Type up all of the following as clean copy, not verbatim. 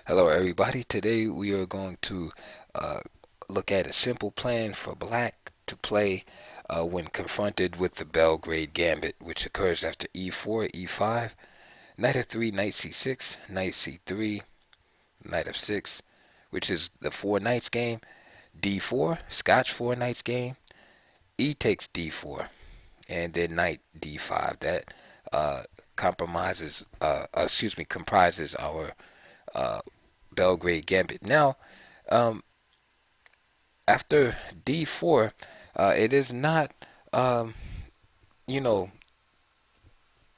Hello, everybody. Today we are going to uh, look at a simple plan for black to play when confronted with the Belgrade Gambit, which occurs after e4, e5, knight f3, knight c6, knight c3, knight f6, which is the four knights game, d4, Scotch four knights game, e takes d4, and then knight d5. That comprises our uh, Belgrade Gambit. Now, um, after d4, it is not, um, you know,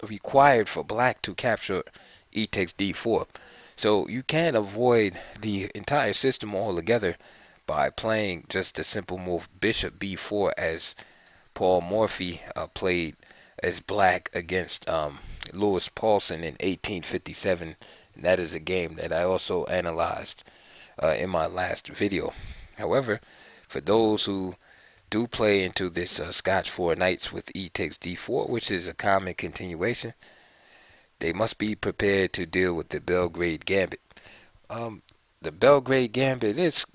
required for black to capture e takes d4. So you can avoid the entire system altogether by playing just the simple move bishop b4 as Paul Morphy played as black against Louis Paulson in 1857. And that is a game that I also analyzed in my last video. However, for those who do play into this Scotch four knights with e takes d4, which is a common continuation, they must be prepared to deal with the Belgrade Gambit. Um, the Belgrade Gambit is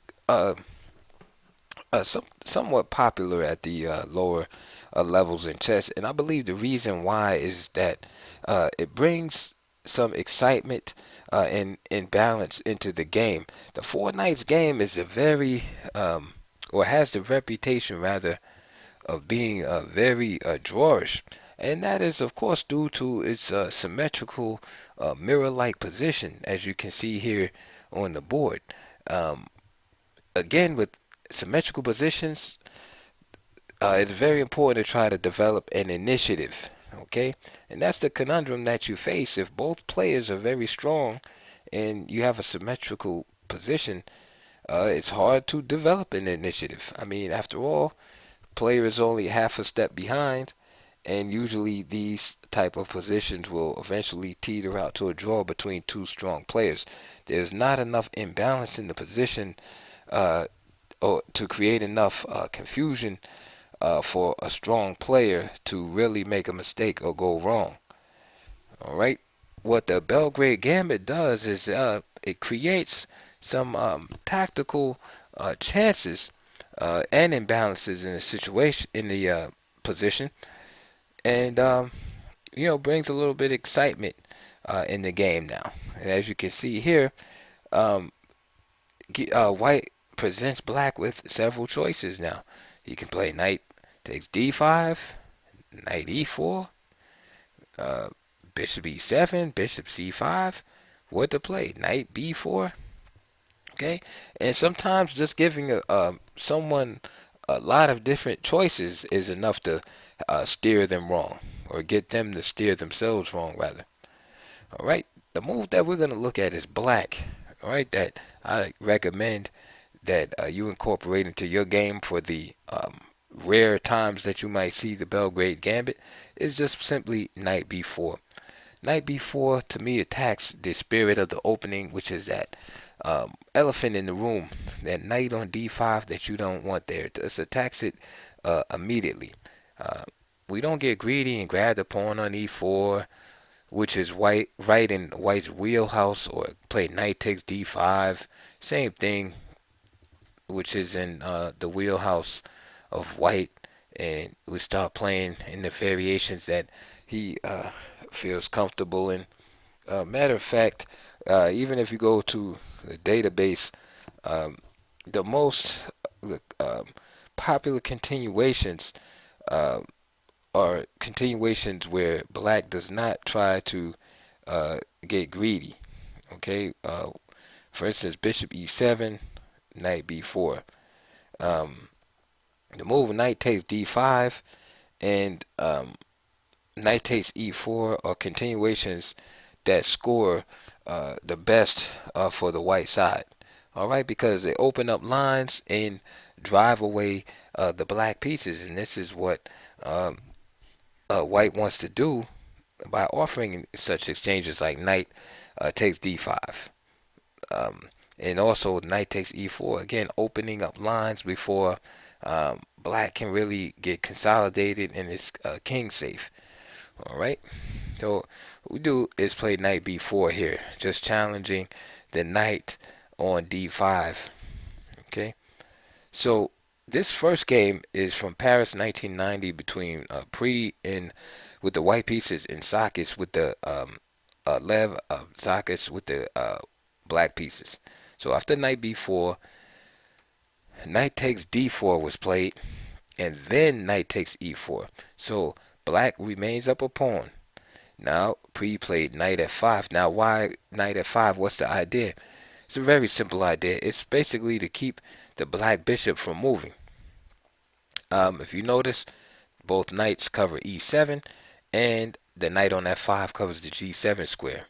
somewhat popular at the lower levels in chess, and I believe the reason why is that it brings some excitement and balance into the game. The Four Knights game is a very, or has the reputation rather, of being very drawish, and that is of course due to its symmetrical mirror-like position, as you can see here on the board. Um, Again, with symmetrical positions, it's very important to try to develop an initiative. Okay, and that's the conundrum that you face if both players are very strong and you have a symmetrical position. It's hard to develop an initiative. I mean, after all, player is only half a step behind, and usually these type of positions will eventually teeter out to a draw between two strong players. There's not enough imbalance in the position uh, or to create enough confusion for a strong player to really make a mistake or go wrong. All right. What the Belgrade Gambit does is it creates some tactical chances and imbalances in the situation in the position, and brings a little bit of excitement in the game now. And as you can see here, um, white presents black with several choices now. He can play knight takes d5, knight e4, uh, bishop e7, bishop c5. What to play? Knight b4. Okay, and sometimes just giving someone a lot of different choices is enough to steer them wrong, or get them to steer themselves wrong, rather. All right, the move that we're going to look at is black. All right, that I recommend that you incorporate into your game for the rare times that you might see the Belgrade Gambit is just simply knight b4. Knight b4 to me attacks the spirit of the opening, which is that elephant in the room, that knight on d5 that you don't want there. It just attacks it immediately. Uh, we don't get greedy and grab the pawn on e4, which is white right in white's wheelhouse, or play knight takes d5. Same thing, which is in the wheelhouse of white, and we start playing in the variations that he feels comfortable in. Matter of fact, even if you go to the database, um, the most um, popular continuations uh, are continuations where black does not try to get greedy. Okay, for instance, bishop e7, knight b4. Um, the move knight takes d5 and knight takes e4 are continuations that score the best for the white side. All right, because they open up lines and drive away the black pieces, and this is what white wants to do by offering such exchanges like knight takes d5, and also knight takes e4. Again, opening up lines before black can really get consolidated and it's king safe. All right. So we do is play knight b4 here, just challenging the knight on d5. Okay, so this first game is from Paris 1990 between Pre and with the white pieces and Sakis with the Lev Sakis with the black pieces. So after knight b4, knight takes d4 was played, and then knight takes e4. So black remains up a pawn. Now Pre played knight f5. Now why knight f5? What's the idea? It's a very simple idea. It's basically to keep the black bishop from moving. If you notice, both knights cover e7, and the knight on f5 covers the g7 square.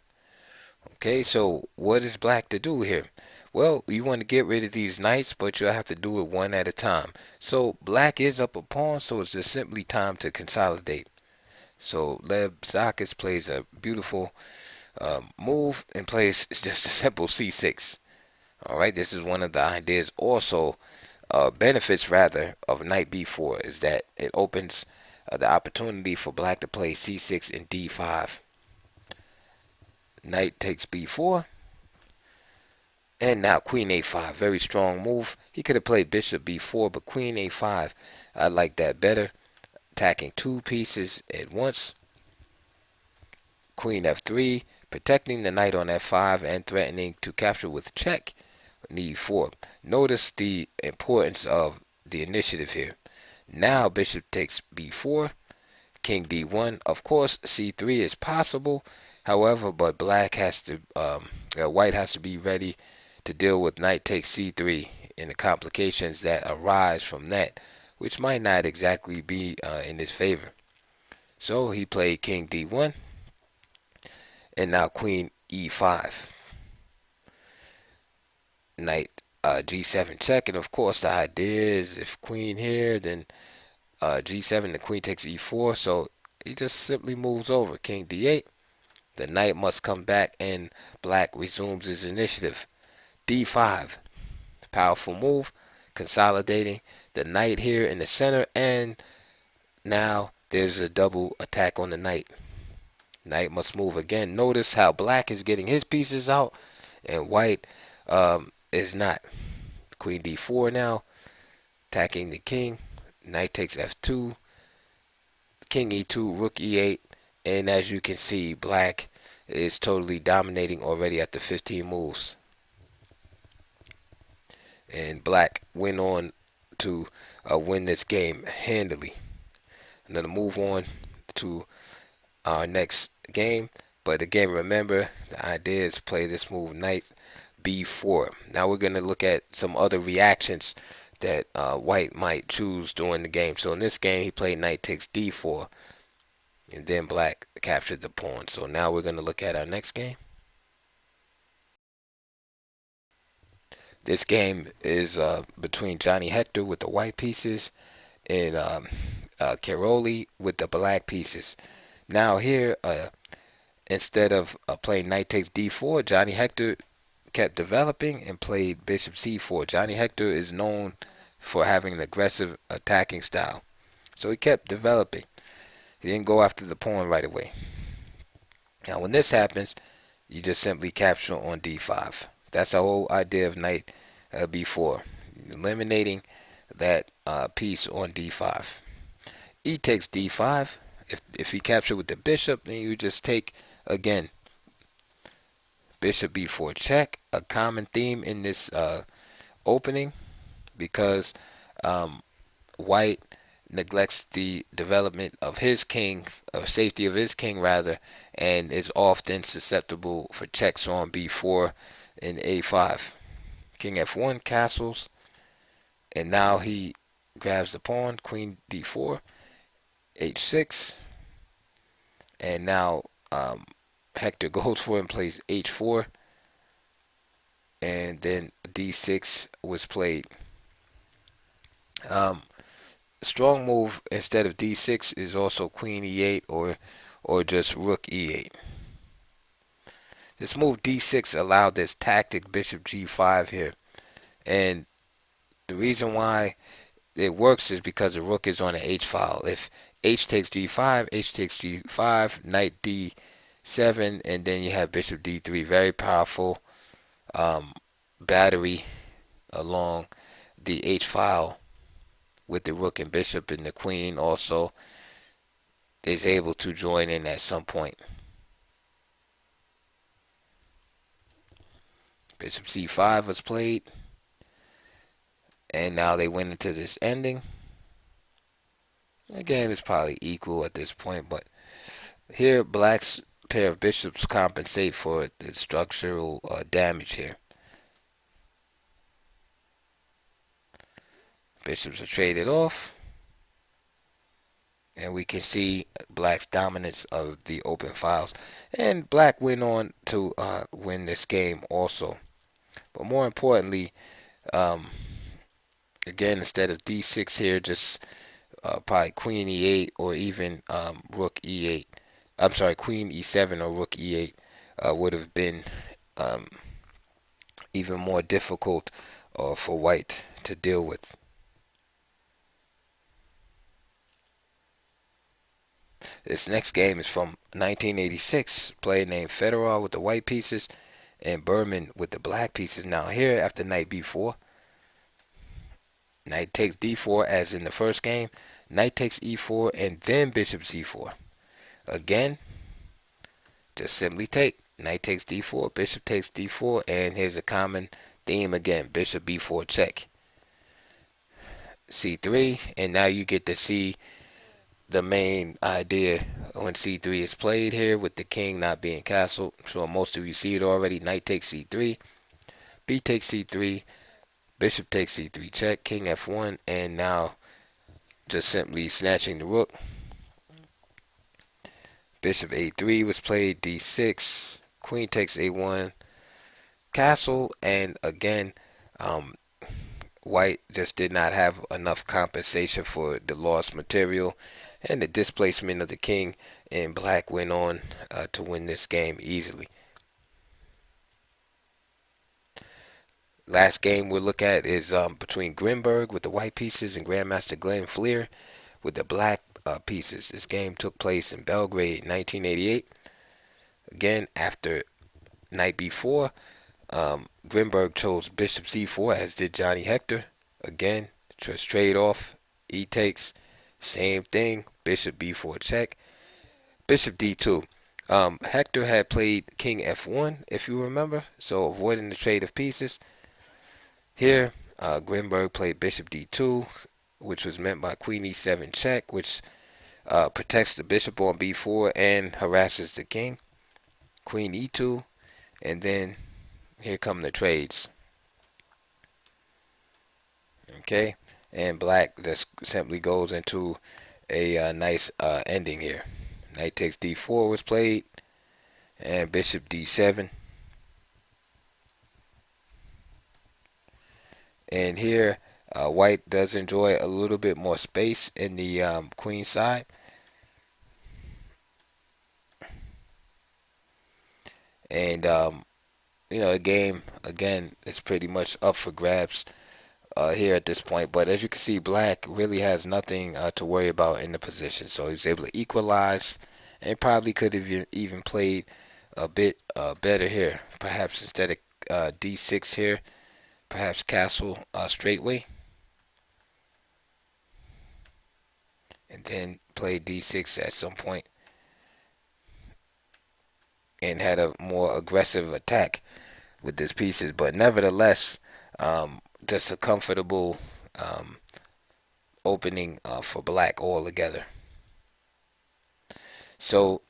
Okay, so what is black to do here? Well, you want to get rid of these knights, but you'll have to do it one at a time. So black is up a pawn, so it's just simply time to consolidate. So Lev Sakis plays a beautiful move and plays just a simple c6. All right, this is one of the ideas also, benefits rather, of knight b4 is that it opens the opportunity for black to play c6 and d5. Knight takes b4, and now queen a5, very strong move. He could have played bishop b4, but queen a5, I like that better, attacking two pieces at once. Queen f3, protecting the knight on f5 and threatening to capture with check on e4. Notice the importance of the initiative here. Now bishop takes b4, king d1. Of course, c3 is possible. However, but black has to, white has to be ready to deal with knight takes c3 and the complications that arise from that, which might not exactly be in his favor. So he played king d1, and now queen e5. Knight g7 check, and of course the idea is if queen here, then g7, the queen takes e4, so he just simply moves over. King d8, the knight must come back, and black resumes his initiative. d5, powerful move, consolidating the knight here in the center, and now there's a double attack on the knight. Knight must move again. Notice how black is getting his pieces out, and white is not. Queen d4 now, attacking the king. Knight takes f2, king e2, rook e8, and as you can see, black is totally dominating already after 15 moves. And black went on to win this game handily. I'm going to move on to our next game. But again, remember, the idea is to play this move, knight b4. Now we're going to look at some other reactions that white might choose during the game. So in this game, he played knight takes d4, and then black captured the pawn. So now we're going to look at our next game. This game is between Johnny Hector with the white pieces and Caroli with the black pieces. Now here, instead of playing knight takes d4, Johnny Hector kept developing and played bishop c4. Johnny Hector is known for having an aggressive attacking style. So he kept developing. He didn't go after the pawn right away. Now when this happens, you just simply capture on d5. That's the whole idea of knight b4. Eliminating that piece on d5. E takes d5. If he captured with the bishop, then you just take again. Bishop b4 check, a common theme in this opening, because white neglects the development of his king, or safety of his king rather, and is often susceptible for checks on b4 and a5. King f1 castles, and now he grabs the pawn. Queen d4, h6, and now Hector goes for it and plays h4, and then d6 was played. Strong move instead of d6 is also queen e8 or just rook e8. This move d6 allowed this tactic bishop g5 here, and the reason why it works is because the rook is on the h file. If h takes g5, h takes g5, knight 7, and then you have bishop d3. Very powerful um, battery along the h file with the rook and bishop, and the queen also is able to join in at some point. Bishop c5 was played, and now they went into this ending. The game is probably equal at this point, but here black's pair of bishops compensate for the structural damage here. Bishops are traded off, and we can see black's dominance of the open files. And black went on to win this game also. But more importantly, again, instead of d6 here, just probably queen e8 or even rook e8. I'm sorry, queen e7 or rook e8 would have been even more difficult for white to deal with. This next game is from 1986. Player named Fedorov with the white pieces and Berman with the black pieces. Now here, after knight b4, knight takes d4 as in the first game. Knight takes e4 and then bishop c4. Again, just simply take. Knight takes d4, bishop takes d4, and here's a common theme again. Bishop b4 check. c3, and now you get to see the main idea when c3 is played here with the king not being castled. I'm sure most of you see it already. Knight takes c3, b takes c3, bishop takes c3 check, king f1, and now just simply snatching the rook. Bishop a3 was played, d6, queen takes a1, castle, and again, white just did not have enough compensation for the lost material and the displacement of the king, and black went on to win this game easily. Last game we'll look at is between Grimberg with the white pieces and Grandmaster Glenn Fleer with the black pieces. This game took place in Belgrade, 1988. Again, after knight b4, Grimberg chose bishop c4, as did Johnny Hector. Again, just trade off, e takes, same thing, bishop b4 check, bishop d2. Hector had played king f1, if you remember, so avoiding the trade of pieces. Here, Grimberg played bishop d2, which was meant by queen e7 check, which protects the bishop on b4 and harasses the king. Queen e2, and then here come the trades. Okay, and black just simply goes into a nice ending here. Knight takes d4 was played, and bishop d7. And here, white does enjoy a little bit more space in the queen side. And, the game, again, is pretty much up for grabs here at this point. But as you can see, black really has nothing to worry about in the position. So he's able to equalize and probably could have even played a bit better here. Perhaps instead of d6 here, perhaps castle straightway. And then play d6 at some point. And had a more aggressive attack with these pieces. But nevertheless, just a comfortable opening for black altogether. So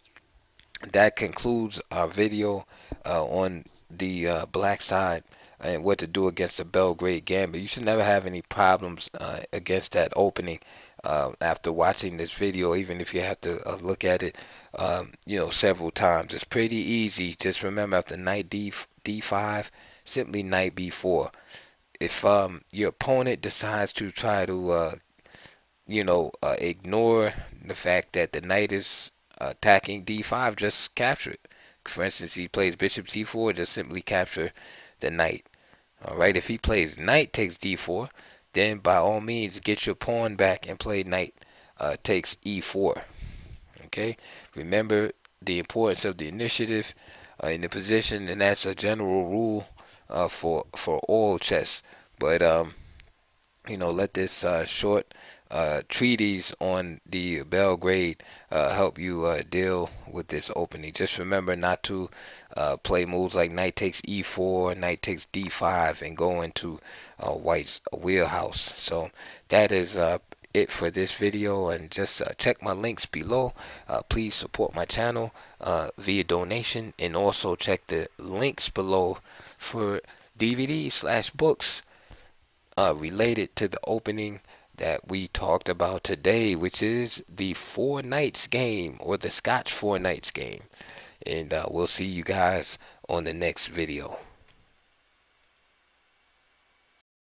that concludes our video on the black side and what to do against the Belgrade Gambit. You should never have any problems against that opening after watching this video, even if you have to look at it several times. It's pretty easy. Just remember, after knight d5, simply knight b4. If your opponent decides to try to ignore the fact that the knight is attacking d5, just capture it. For instance, he plays bishop c4, just simply capture the knight. Alright, if he plays knight takes d4, then by all means get your pawn back and play knight takes e4. Okay, remember the importance of the initiative in the position, and that's a general rule for all chess. But let this short treatise on the Belgrade help you deal with this opening. Just remember not to play moves like knight takes e4, knight takes d5, and go into white's wheelhouse. So that is it for this video, and just check my links below. Please support my channel via donation, and also check the links below for DVD/books related to the opening that we talked about today, which is the Four Knights game, or the Scotch Four Knights game. And we'll see you guys on the next video.